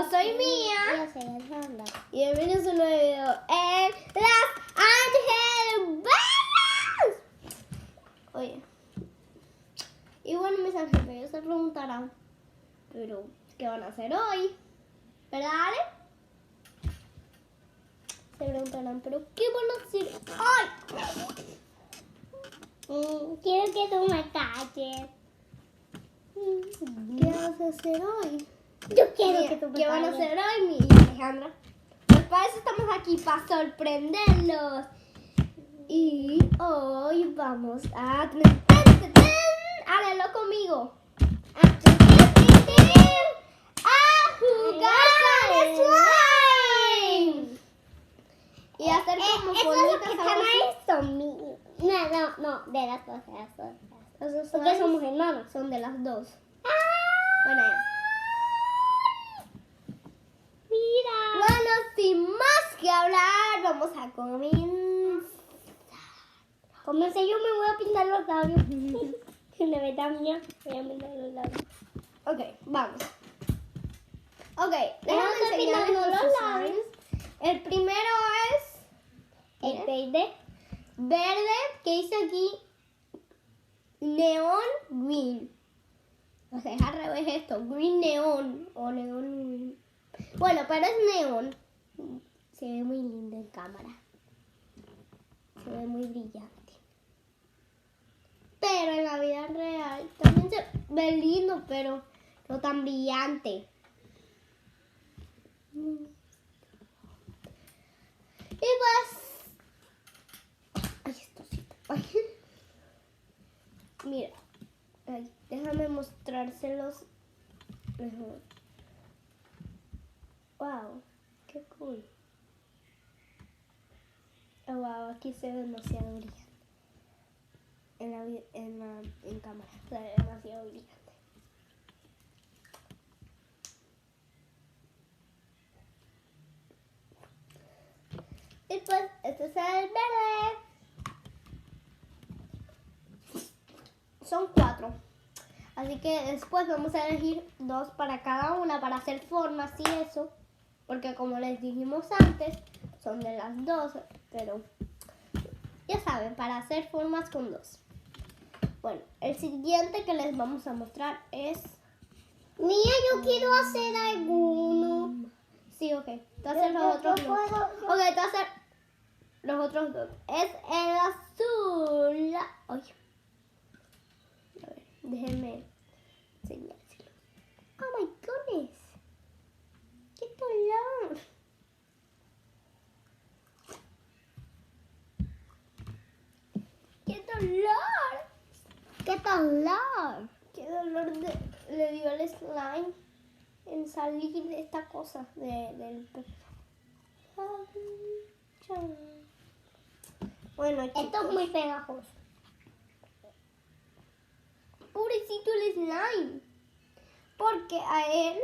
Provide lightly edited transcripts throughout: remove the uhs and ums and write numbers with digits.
soy Mía. Yo soy Alejandra. Y bienvenidos a un nuevo video en Las Angelbellas. Oye. Y bueno, mis ángeles se preguntarán, pero ¿qué van a hacer hoy? ¿Verdad, Ale? Se preguntarán, pero ¿qué van a hacer hoy? Quiero que tú me calles. ¿Qué vas a hacer hoy? Yo quiero que tú me ¿Qué van a calles. hacer hoy, Mía y Alejandra? Pues para eso estamos aquí, para sorprenderlos. Y hoy vamos a... Háganlo conmigo. A jugar con slime. Y hacer como Eso es lo bolitas, que algo están así. ahí son míos. No, de las dos. Esos Porque slimes somos hermanos. son de las dos. Bueno, ya. Mira. Bueno, sin más que hablar, vamos a comenzar. Comencé, yo me voy a pintar los labios. De verdad, mía, voy a pintar los labios. Ok, vamos. Ok, Vamos déjame a enseñarles pintarnos los los slimes. El primero es El verde. verde, que dice aquí neon green. O sea, es al revés esto, green neon o neon green. Bueno, pero es neon. Se ve muy lindo en cámara. Se ve muy brillante. Pero en la vida real también se ve lindo, pero no tan brillante. Y pues... Ay, esto sí. Ay. Mira. Ay, déjame mostrárselos mejor. Wow, qué cool. Oh, wow, aquí se ve demasiado brillante. En cámara se ve demasiado brillante. Y pues, este es el verde. Son 4. Así que después vamos a elegir 2 para cada una para hacer formas y eso. Porque como les dijimos antes, son de las 2. Pero ya saben, para hacer formas con 2. Bueno, el siguiente que les vamos a mostrar es... Mía, yo quiero hacer alguno. Sí, ok. Tú haces los otros dos. Ok, tú haces los otros 2. Es el azul. Ay. A ver, déjenme enseñárselo. Oh my goodness. ¡Qué dolor! ¡Qué dolor! ¡Qué dolor! ¡Qué dolor le dio al slime en salir de esta cosa del... Bueno, Esto chicos, es muy pegajoso. pobrecito el slime. Porque a él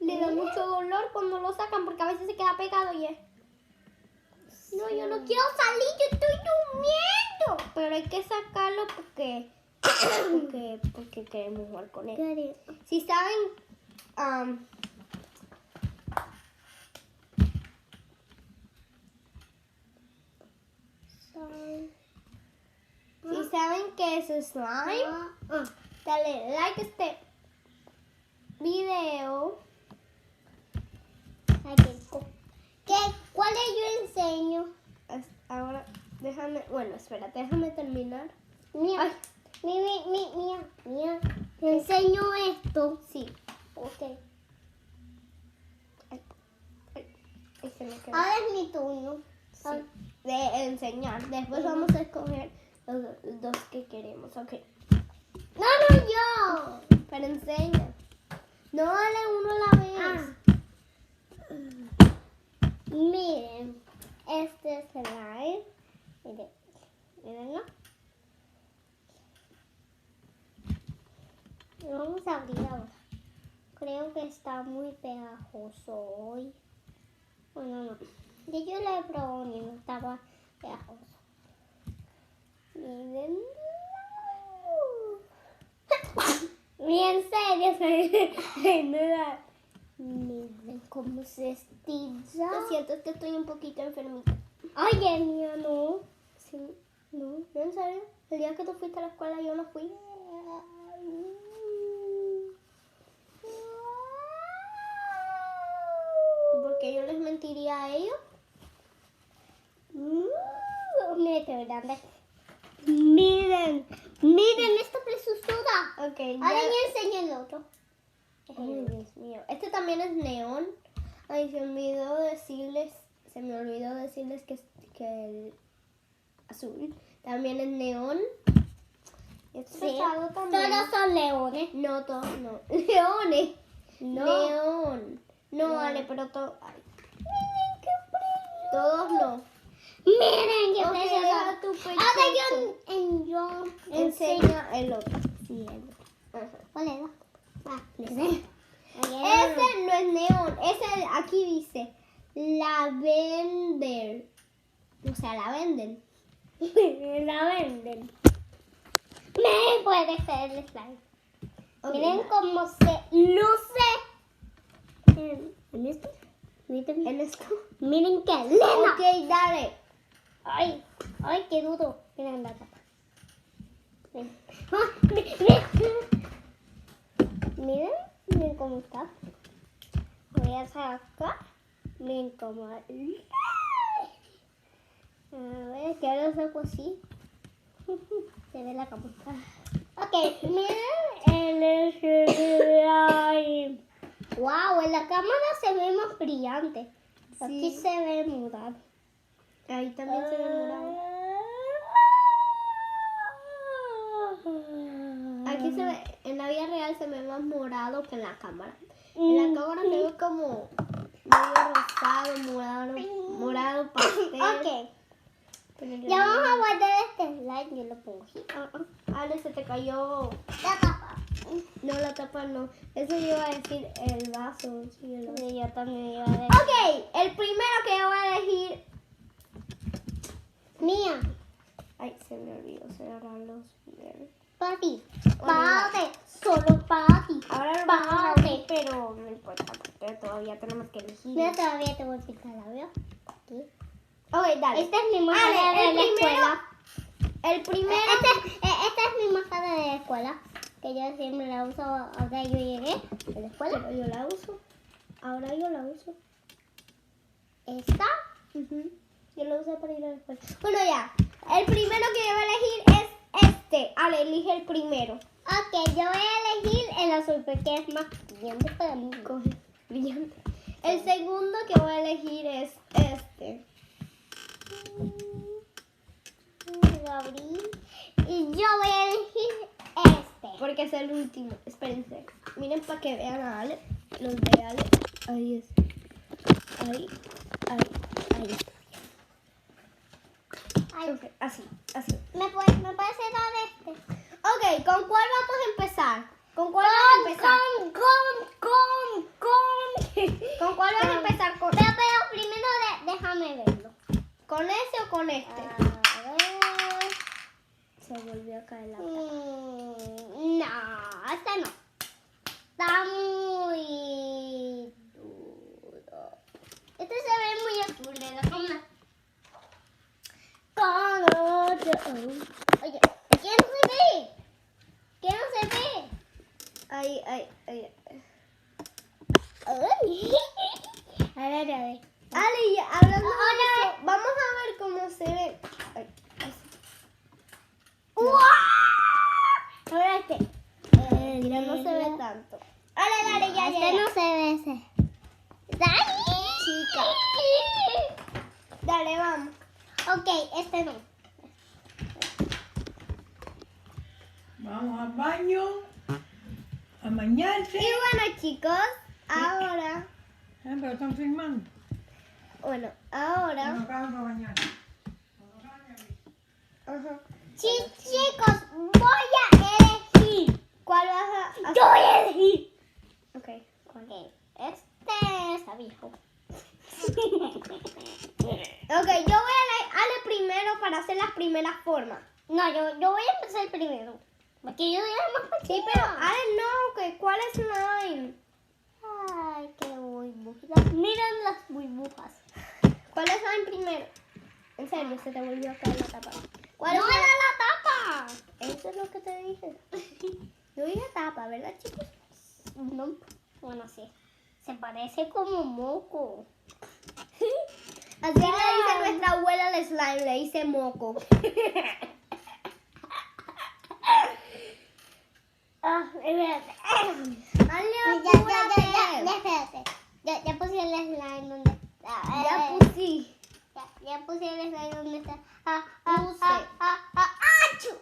le da mucho dolor cuando lo sacan porque a veces se queda pegado y es... No, yo no quiero salir, yo estoy durmiendo. Pero hay que sacarlo porque queremos jugar con él. Si saben... si saben que es slime, dale like a este video. ¿Cuál es yo enseño? Ahora, déjame, bueno, espérate, déjame terminar. Mía, Ay. mía. Te enseño esto. Sí, Ok. ahí se me quedó. Ahora es mi turno. Sí, de enseñar. Después vamos a escoger los 2 que queremos, ok. No, yo. Pero enseña. No, dale uno a la vez. Miren, este es el slime. Mírenlo. Lo vamos a abrir ahora. Creo que está muy pegajoso hoy. Bueno, no. Yo lo he probado y no estaba pegajoso. Miren. Ni en serio, Miren cómo se estira. Lo siento, es que estoy un poquito enfermita. Oye, mía, no. Sí, no, en serio. El día que tú fuiste a la escuela yo no fui. Porque yo les mentiría a ellos. Mira qué grande. Miren, miren esta presusuda. Ok, Ahora ya. ya enseño el otro. Ay, Dios mío. Este también es neón. Ay, se me olvidó decirles que el azul también es neón. Es Sí, pesado también. todos son leones. No, todos no. Leones. No. Neón. No, No. vale, pero todos. Todos no. Miren qué Ok, precioso. deja tu pecho. Ahora yo enseño. Enseña el otro. Sí, el otro. Ajá. ¿Cuál era? Ese no es neón. Ese aquí dice lavender. O sea, la venden. La venden. Me puede ser el slime. Ok, Miren ya. cómo se luce en esto. Miren, En esto. miren qué lena. Ok, dale. Ay, ay, qué duro. Miren la tapa. Miren, miren cómo está. Voy a sacar. Miren cómo. A ver, que ahora saco así. Se ve la cama. Ok, miren el slime. Wow, en la cámara se ve más brillante. Aquí Sí. se ve morado. Ahí también se ve morado. Aquí se ve, en la vida real se ve más morado que en la cámara. En la cámara se ve como medio rosado, morado pastel. Ok, Pero en ya realidad- vamos a guardar este slime. Yo lo pongo aquí. Ale, se te cayó. La tapa. No, la tapa no. Eso yo iba a decir el vaso. Sí, el vaso. Sí, yo también iba a decir. Ok, el primero que yo voy a elegir. Mía, Ay, se me olvidó cerrar los videos. para ti. Bueno, Para ti. Solo para ti. Ahora lo vamos a abrir, pero no importa porque todavía tenemos que elegir. Mira, todavía te voy a pintar la veo. Aquí. Ok, dale. Esta es mi Ale, máscara de el la primero- escuela. El primero. Esta es mi máscara de la escuela. Que yo siempre la uso. Ahora yo llegué a la escuela. Pero yo la uso. Ahora yo la uso. Esta. Yo la uso para ir a la escuela. Bueno, ya. El primero que yo voy a elegir es este. Ale, elige el primero. Ok, yo voy a elegir el azul porque es más brillante para mí. Coge. Brillante. El segundo que voy a elegir es este. Lo abrí. Y yo voy a elegir este. Porque es el último. Espérense. Miren para que vean a Ale. Los de Ale. Ahí es. Ahí. Ahí. Ay, Ok, así. ¿Me puedes dar este? Ok, ¿con cuál vamos a empezar? ¿Con cuál vamos a empezar? ¿Con cuál vas a empezar? Pero primero déjame verlo. ¿Con ese o con este? A ver. Se volvió a caer la No, este no. Está muy duro. Este se ve muy azul, de la cámara. Oye, ¿qué no se ve? ¿Qué no se ve? Ahí. Ay. A ver. Ale, y hablando de Ahora- eso, vamos a ver cómo se ve. Ay, así. ¡Wow! Ahora este. Mira, no se ve tanto. Dale, ya. Este no se ve ese. Chica. Dale, vamos. Ok, este no. Vamos al baño a bañarse. Y bueno, chicos, ahora. Pero están filmando. Bueno, ahora. No acaban de bañar. Ajá. Sí, chicos, voy a elegir. ¿Cuál vas a hacer? Yo voy a elegir. Ok. Ok, este está viejo. Ok, yo voy a Ale primero para hacer las primeras formas. No, yo voy a empezar primero. Porque yo soy la más Sí, pequeña. pero Ale no, que ¿cuál es slime? Ay, ver qué burbujas. Miren las burbujas. ¿Cuáles van primero? En serio, se te volvió a caer la tapa. ¿Cuál ¡No es era la tapa! Eso es lo que te dije. Yo dije tapa, ¿verdad, chicos? No, bueno, sí. Se parece como moco. Así le dice nuestra abuela al slime, le dice moco. Ah, espérate. Dale, Ya, apúrate. espérate. Ya puse el slime donde está. Ya pusí. Ya puse el slime donde está. Puse. ¡Achú!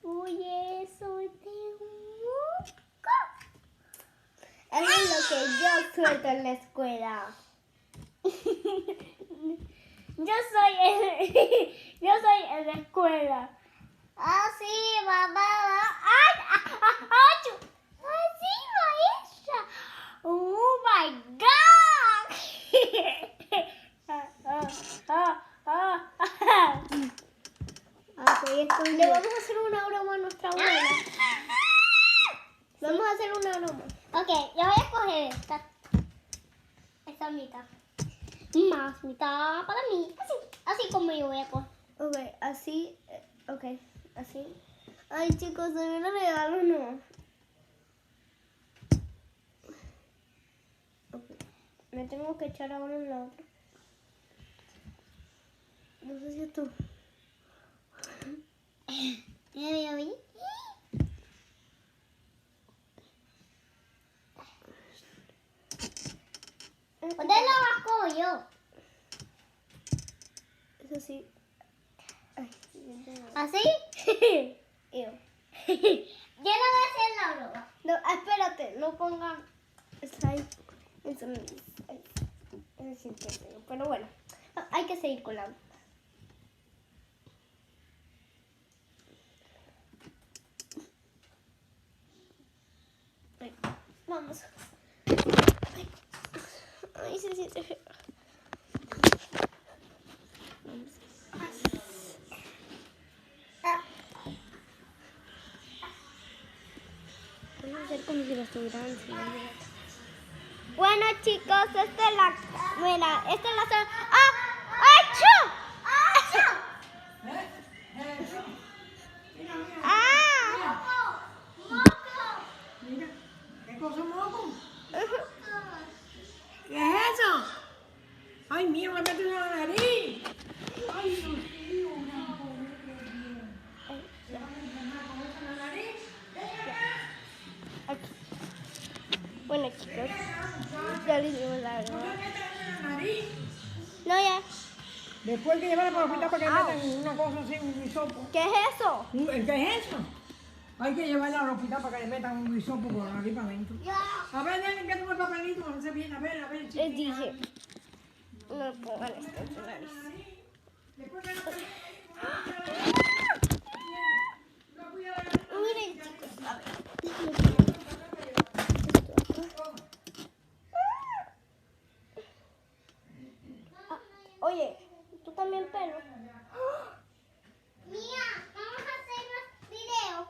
Oye, soy de moco. Eso es lo que yo suelto en la escuela. Yo soy en la escuela. Ah, sí, mamá. ¡Ay! ¡Achú! ¡Ay, sí, maestra! ¡Oh, my God! Ok, le vamos a hacer una broma a nuestra abuela. Vamos a hacer una broma. Ok, yo voy a escoger esta. Esta mitad. Más mitad para mí. Así como yo voy a coger. Ok, así. Ok, así. Ay, chicos, se me lo regalo, no. Okay. Me tengo que echar ahora en la otra. No sé si es tú. ¿Ya vi? ¿Dónde lo bajo yo? Eso sí. Ay, ¿Así? Ew. Yo no voy a hacer la broma. No, espérate, no pongan slime en su nariz. Ay, eso sí que feo, pero bueno, hay que seguir con la. Ay, vamos. Ay, se siente feo. Voy a hacer como si lo estuvieran enseñando. Bueno, chicos, esta es la. Mira, esta es la zona. ¡Ah! ¡Achú! ¡Achú! ¡Ah! Mira, ¿qué cosa moco? ¿Qué es eso? Ay, mira, me meto en la nariz. Ay, Dios mío, una Aquí. Bueno, chicos, ya les digo la verdad. No, ya. Después hay que llevarla para el hospital para que metan una cosa así, un hisopo. ¿Qué es eso? ¿Qué es eso? Hay que llevarla al hospital para que le metan un hisopo por aquí para adentro. A ver, Nelly, que tengo el papelito, no sé bien, a ver, Les chiquita. dije. No pongan esto en su nariz. Miren, chicos, a ver. Oye, tú también pelo. Mía, vamos a hacer más video.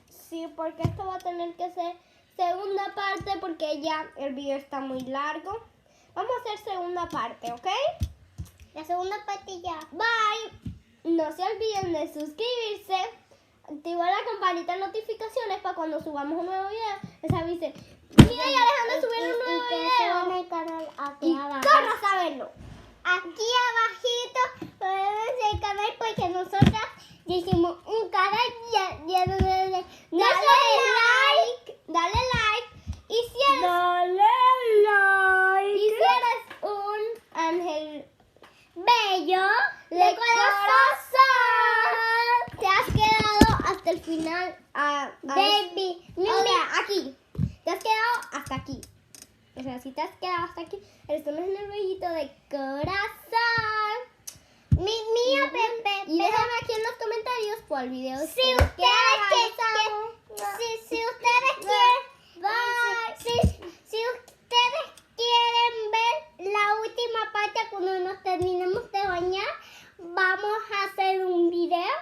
Sí, porque esto va a tener que ser segunda parte porque ya el video está muy largo. Vamos a hacer segunda parte, ¿ok? La segunda parte ya. Bye. No se olviden de suscribirse, activar la campanita de notificaciones para cuando subamos un nuevo video les avise. Mira, ya Alejandro subió un nuevo video. el canal aquí Y abajo. corra a saberlo. Aquí abajito pueden ver el canal porque nosotras hicimos un canal Dale like. Y si eres un ángel bello de corazón, te has quedado hasta el final. baby. O sea, aquí. Te has quedado hasta aquí. O sea, si te has quedado hasta aquí, eres un ángel bellito de corazón. Mío, Pepe. Y déjame aquí en los comentarios cuál video Si ustedes ustedes quieren. si ustedes quieren, si ustedes quieren ver la última parte cuando nos terminemos de bañar, vamos a hacer un video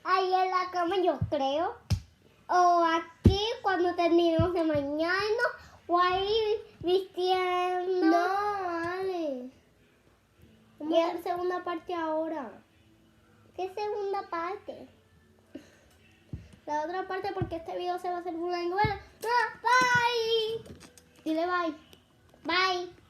ahí en la cama, yo creo, o aquí cuando cuando terminemos de bañarnos o ahí vistiendo. No, Ale. Vamos a hacer segunda parte ahora. ¿Qué segunda parte? La otra parte porque este video se va a hacer muy largo. Bueno, bye. Dile bye. Bye.